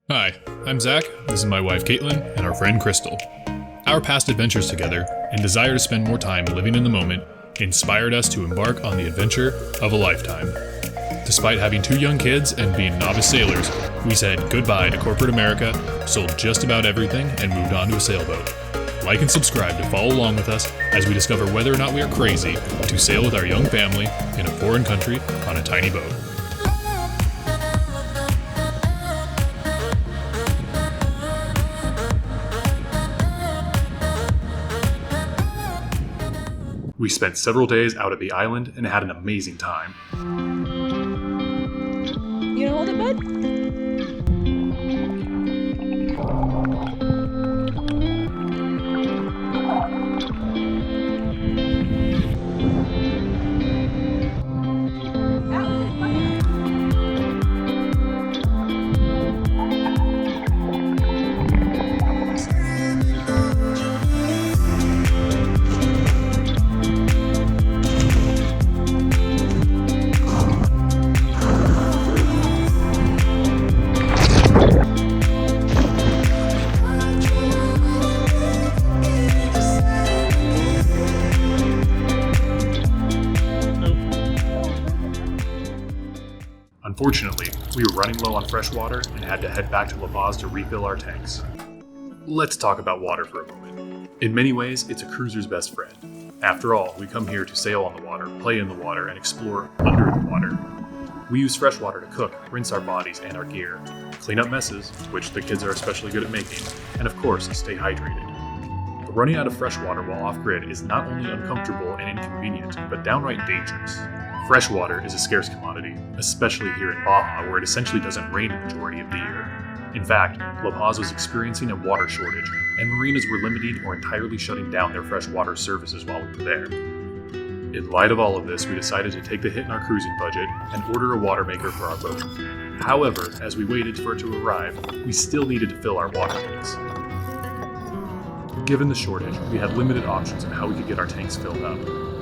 Hi, I'm Zach, this is my wife Caitlin, and our friend Crystal. Our past adventures together and desire to spend more time living in the moment inspired us to embark on the adventure of a lifetime. Despite having 2 young kids and being novice sailors, we said goodbye to corporate America, sold just about everything, and moved on to a sailboat. Like and subscribe to follow along with us as we discover whether or not we are crazy to sail with our young family in a foreign country on a tiny boat. We spent several days out at the island and had an amazing time. You gonna hold it, bud? Unfortunately, we were running low on fresh water and had to head back to La Paz to refill our tanks. Let's talk about water for a moment. In many ways, it's a cruiser's best friend. After all, we come here to sail on the water, play in the water, and explore under the water. We use fresh water to cook, rinse our bodies and our gear, clean up messes, which the kids are especially good at making, and of course, stay hydrated. But running out of fresh water while off-grid is not only uncomfortable and inconvenient, but downright dangerous. Fresh water is a scarce commodity, especially here in Baja, where it essentially doesn't rain the majority of the year. In fact, La Paz was experiencing a water shortage, and marinas were limiting or entirely shutting down their freshwater services while we were there. In light of all of this, we decided to take the hit in our cruising budget and order a water maker for our boat. However, as we waited for it to arrive, we still needed to fill our water tanks. Given the shortage, we had limited options on how we could get our tanks filled up.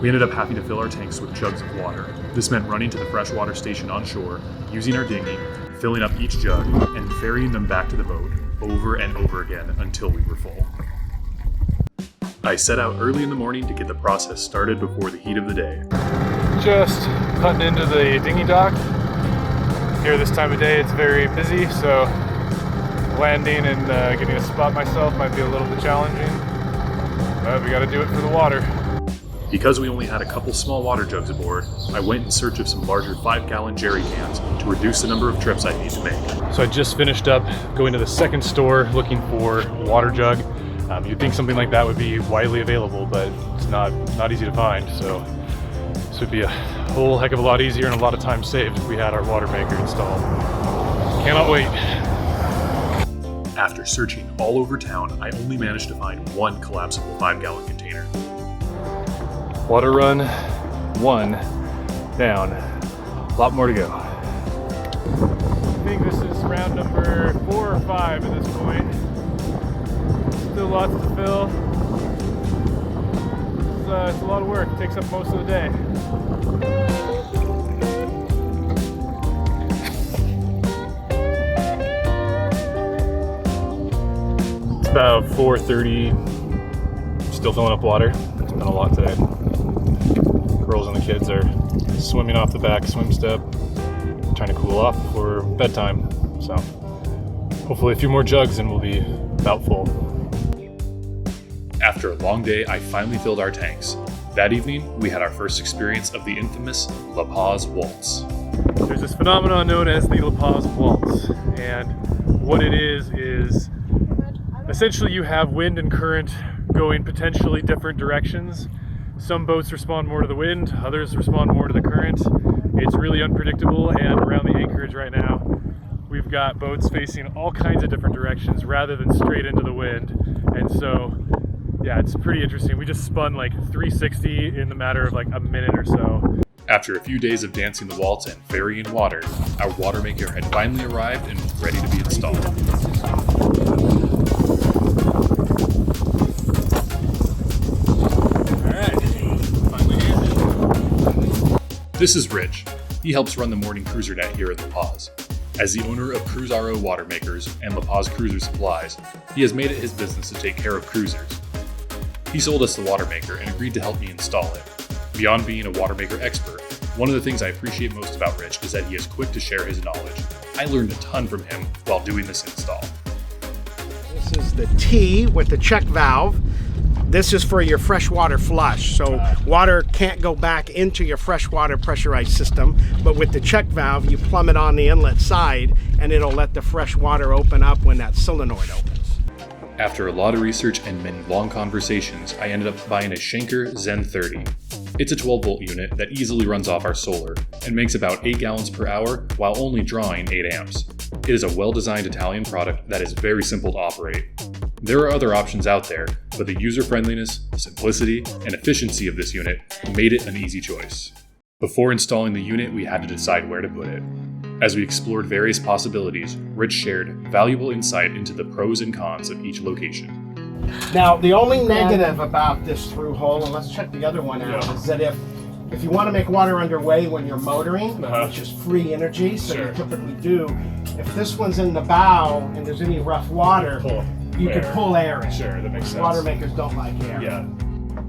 We ended up having to fill our tanks with jugs of water. This meant running to the freshwater station on shore, using our dinghy, filling up each jug, and ferrying them back to the boat over and over again until we were full. I set out early in the morning to get the process started before the heat of the day. Just cutting into the dinghy dock. Here this time of day it's very busy, so landing and getting a spot myself might be a little bit challenging, but we gotta do it for the water. Because we only had a couple small water jugs aboard, I went in search of some larger 5-gallon jerry cans to reduce the number of trips I need to make. So I just finished up going to the second store looking for a water jug. You'd think something like that would be widely available, but it's not easy to find. So this would be a whole heck of a lot easier and a lot of time saved if we had our water maker installed. Cannot wait. After searching all over town, I only managed to find one collapsible 5-gallon container. Water run 1 down. A lot more to go. I think this is round number 4 or 5 at this point. Still lots to fill. It's a lot of work. It takes up most of the day. It's about 4:30. Still filling up water. It's been a lot today. Girls and the kids are swimming off the back swim step, trying to cool off for bedtime. So hopefully a few more jugs and we'll be about full. After a long day, I finally filled our tanks. That evening, we had our first experience of the infamous La Paz Waltz. There's this phenomenon known as the La Paz Waltz, and what it is essentially you have wind and current going potentially different directions. Some boats respond more to the wind, others respond more to the current. It's really unpredictable, and around the anchorage right now, we've got boats facing all kinds of different directions rather than straight into the wind. And so, yeah, it's pretty interesting. We just spun like 360 in the matter of like a minute or so. After a few days of dancing the waltz and ferrying water, our water maker had finally arrived and was ready to be installed. This is Rich. He helps run the morning cruiser net here at La Paz. As the owner of Cruise RO Water Makers and La Paz Cruiser Supplies, he has made it his business to take care of cruisers. He sold us the water maker and agreed to help me install it. Beyond being a water maker expert, one of the things I appreciate most about Rich is that he is quick to share his knowledge. I learned a ton from him while doing this install. This is the T with the check valve. This is for your freshwater flush. So water can't go back into your freshwater pressurized system, but with the check valve, you plumb it on the inlet side and it'll let the fresh water open up when that solenoid opens. After a lot of research and many long conversations, I ended up buying a Schenker Zen 30. It's a 12-volt unit that easily runs off our solar and makes about 8 gallons per hour while only drawing 8 amps. It is a well-designed Italian product that is very simple to operate. There are other options out there, but the user-friendliness, simplicity, and efficiency of this unit made it an easy choice. Before installing the unit, we had to decide where to put it. As we explored various possibilities, Rich shared valuable insight into the pros and cons of each location. Now, the only negative about this through hole, and let's check the other one out, is that if you want to make water underway when you're motoring, which is free energy, so you typically do, if this one's in the bow and there's any rough water, you can pull air in. Sure, that makes sense. Water makers don't like air. Yeah.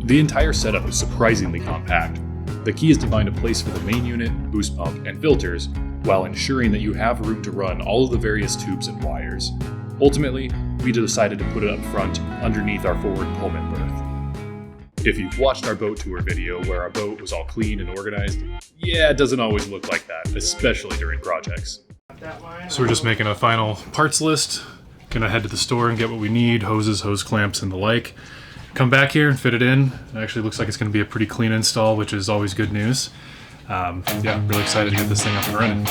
The entire setup is surprisingly compact. The key is to find a place for the main unit, boost pump, and filters, while ensuring that you have room to run all of the various tubes and wires. Ultimately, we decided to put it up front underneath our forward Pullman berth. If you've watched our boat tour video where our boat was all clean and organized, yeah, it doesn't always look like that, especially during projects. So we're just making a final parts list. Gonna head to the store and get what we need, hoses, hose clamps, and the like. Come back here and fit it in. It actually looks like it's gonna be a pretty clean install, which is always good news. Yeah, really excited to get this thing up and running.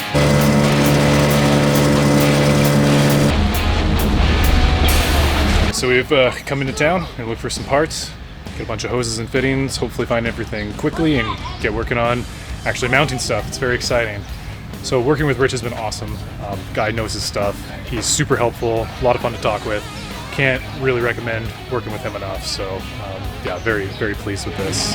So we've come into town and looked for some parts, get a bunch of hoses and fittings, hopefully find everything quickly and get working on actually mounting stuff. It's very exciting. So working with Rich has been awesome. Guy knows his stuff. He's super helpful, a lot of fun to talk with. Can't really recommend working with him enough. So yeah, very, very pleased with this.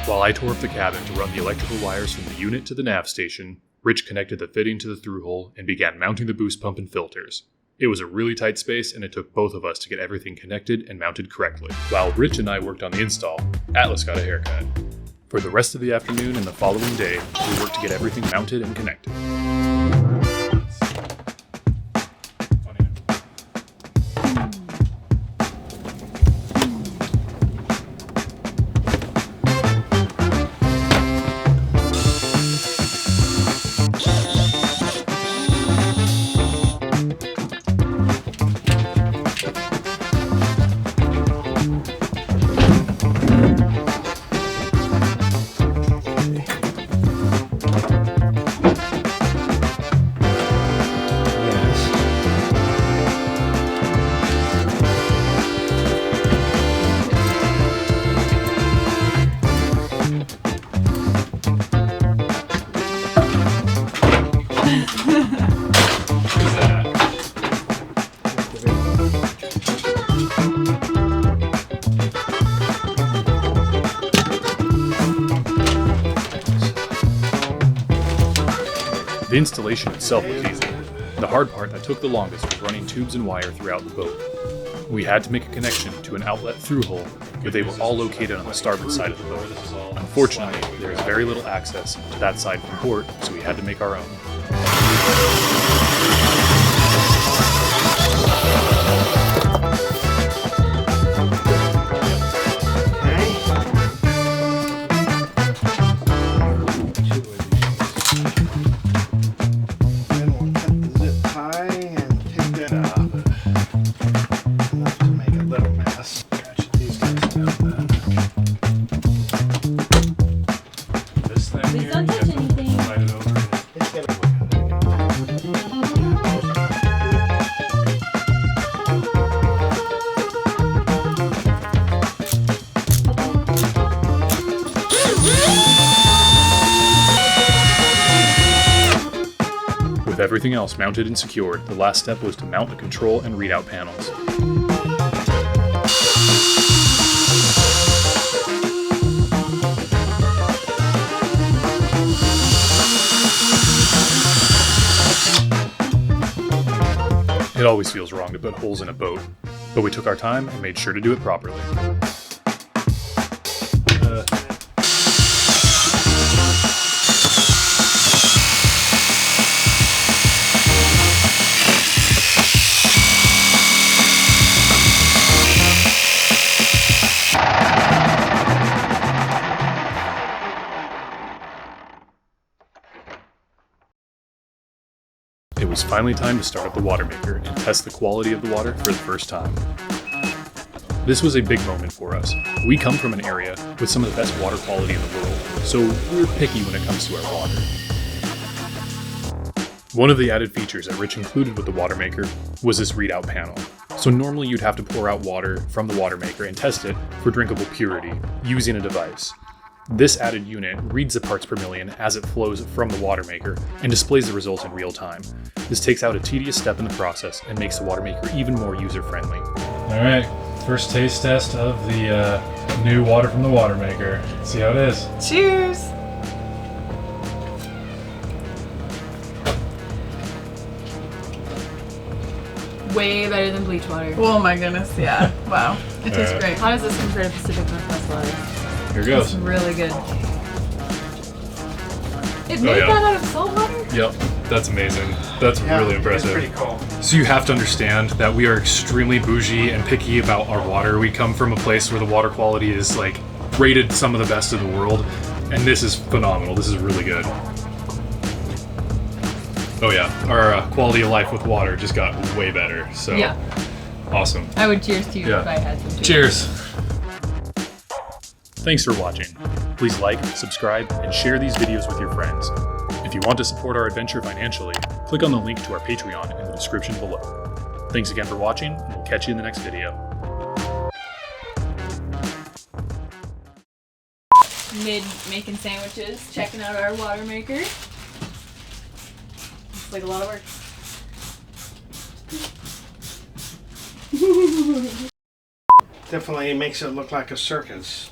While I tore up the cabin to run the electrical wires from the unit to the nav station, Rich connected the fitting to the through hole and began mounting the boost pump and filters. It was a really tight space and it took both of us to get everything connected and mounted correctly. While Rich and I worked on the install, Atlas got a haircut. For the rest of the afternoon and the following day, we worked to get everything mounted and connected. The installation itself was easy. The hard part that took the longest was running tubes and wire throughout the boat. We had to make a connection to an outlet through hole, but they were all located on the starboard side of the boat. Unfortunately, there is very little access to that side from port, so we had to make our own. Please don't touch anything. Slide it over. everything else mounted and secured, the last step was to mount the control and readout panels. It always feels wrong to put holes in a boat, but we took our time and made sure to do it properly. It was finally time to start up the water maker and test the quality of the water for the first time. This was a big moment for us. We come from an area with some of the best water quality in the world, so we're picky when it comes to our water. One of the added features that Rich included with the water maker was this readout panel. So normally you'd have to pour out water from the water maker and test it for drinkable purity using a device. This added unit reads the parts per million as it flows from the water maker and displays the results in real time. This takes out a tedious step in the process and makes the water maker even more user-friendly. Alright, first taste test of the new water from the water maker. Let's see how it is. Cheers! Way better than bleach water. Oh my goodness, yeah. Wow. It tastes great. How does this compare to Pacific Northwest water? Here It's goes. really good. It made yeah. that out of salt water? Yep, that's amazing. That's really impressive. It's pretty cool. So you have to understand that we are extremely bougie and picky about our water. We come from a place where the water quality is like rated some of the best in the world, and this is phenomenal. This is really good. Oh yeah, our quality of life with water just got way better. So Yeah. awesome. I would cheers to you Yeah. if I had some too. Cheers. Thanks for watching. Please like, subscribe, and share these videos with your friends. If you want to support our adventure financially, click on the link to our Patreon in the description below. Thanks again for watching, and we'll catch you in the next video. Mid making sandwiches, checking out our water maker. It's like a lot of work. Definitely makes it look like a circus.